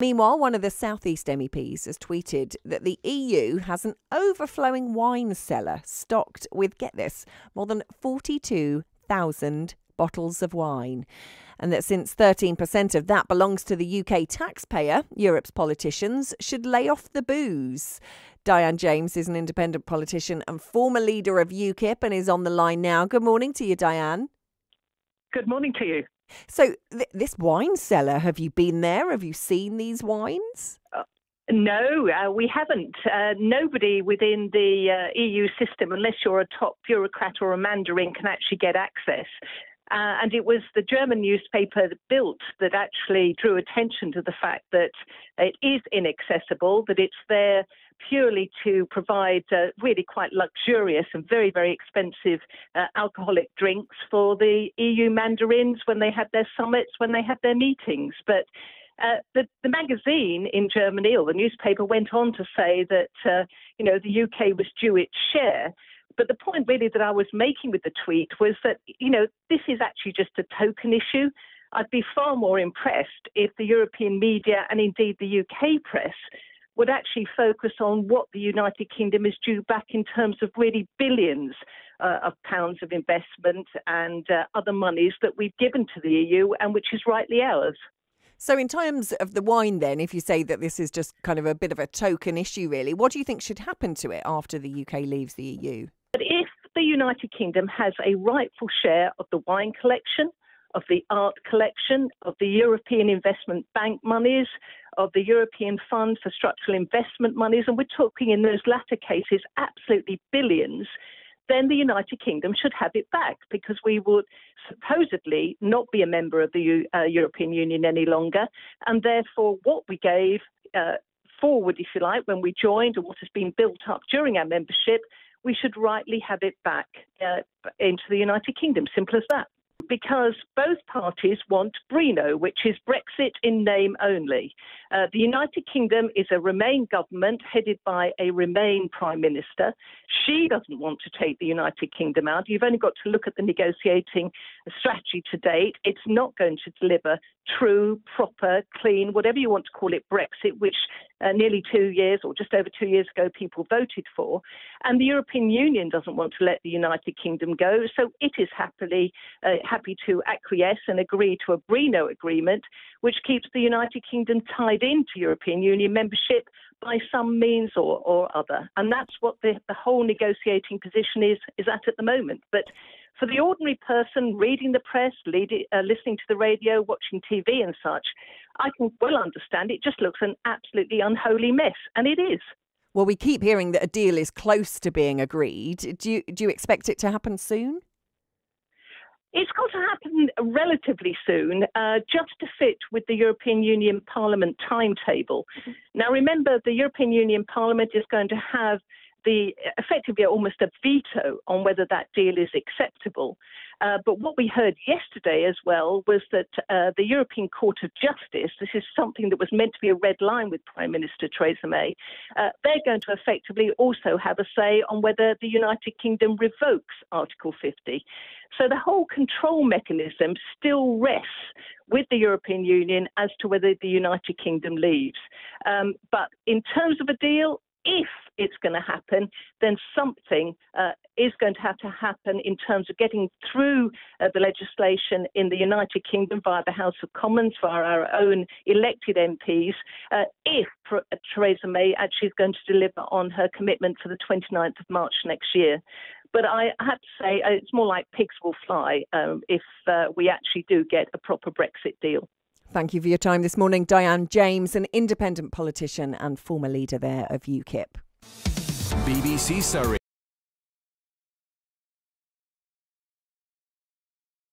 Meanwhile, one of the South East MEPs has tweeted that the EU has an overflowing wine cellar stocked with, get this, more than 42,000 bottles of wine. And that since 13% of that belongs to the UK taxpayer, Europe's politicians should lay off the booze. Diane James is an independent politician and former leader of UKIP and is on the line now. Good morning to you, Diane. Good morning to you. So this wine cellar, have you been there? Have you seen these wines? No, we haven't. Nobody within the EU system, unless you're a top bureaucrat or a mandarin, can actually get access. And it was the German newspaper Bild that actually drew attention to the fact that it is inaccessible, that it's there purely to provide really quite luxurious and very, very expensive alcoholic drinks for the EU mandarins when they had their summits, when they had their meetings. But the magazine in Germany, or the newspaper, went on to say that, the UK was due its share. But the point really that I was making with the tweet was that, this is actually just a token issue. I'd be far more impressed if the European media and indeed the UK press would actually focus on what the United Kingdom is due back in terms of really billions of pounds of investment and other monies that we've given to the EU and which is rightly ours. So in terms of the wine then, if you say that this is just kind of a bit of a token issue really, what do you think should happen to it after the UK leaves the EU? But if the United Kingdom has a rightful share of the wine collection, of the art collection, of the European Investment Bank monies, of the European Fund for Structural Investment monies, and we're talking in those latter cases absolutely billions, then the United Kingdom should have it back, because we would supposedly not be a member of the European Union any longer, and therefore what we gave forward, if you like, when we joined, and what has been built up during our membership, we should rightly have it back into the United Kingdom. Simple as that. Because both parties want BRENO, which is Brexit in name only. The United Kingdom is a Remain government headed by a Remain Prime Minister. She doesn't want to take the United Kingdom out. You've only got to look at the negotiating strategy to date. It's not going to deliver true, proper, clean, whatever you want to call it, Brexit, which nearly 2 years or just over 2 years ago people voted for. And the European Union doesn't want to let the United Kingdom go. So it is happy to acquiesce and agree to a BRENO agreement, which keeps the United Kingdom tied into European Union membership by some means or other. And that's what the whole negotiating position is at the moment. But for the ordinary person reading the press, listening to the radio, watching TV and such, I can well understand it just looks an absolutely unholy mess. And it is. Well, we keep hearing that a deal is close to being agreed. Do you expect it to happen soon? It's got to happen relatively soon, just to fit with the European Union Parliament timetable. Now, remember, the European Union Parliament is going to have effectively almost a veto on whether that deal is acceptable. But what we heard yesterday as well was that the European Court of Justice, this is something that was meant to be a red line with Prime Minister Theresa May, they're going to effectively also have a say on whether the United Kingdom revokes Article 50. So the whole control mechanism still rests with the European Union as to whether the United Kingdom leaves. But in terms of a deal, if it's going to happen, then something is going to have to happen in terms of getting through the legislation in the United Kingdom via the House of Commons, via our own elected MPs, if Theresa May actually is going to deliver on her commitment for the 29th of March next year. But I have to say it's more like pigs will fly if we actually do get a proper Brexit deal. Thank you for your time this morning, Diane James, an independent politician and former leader there of UKIP. BBC Surrey.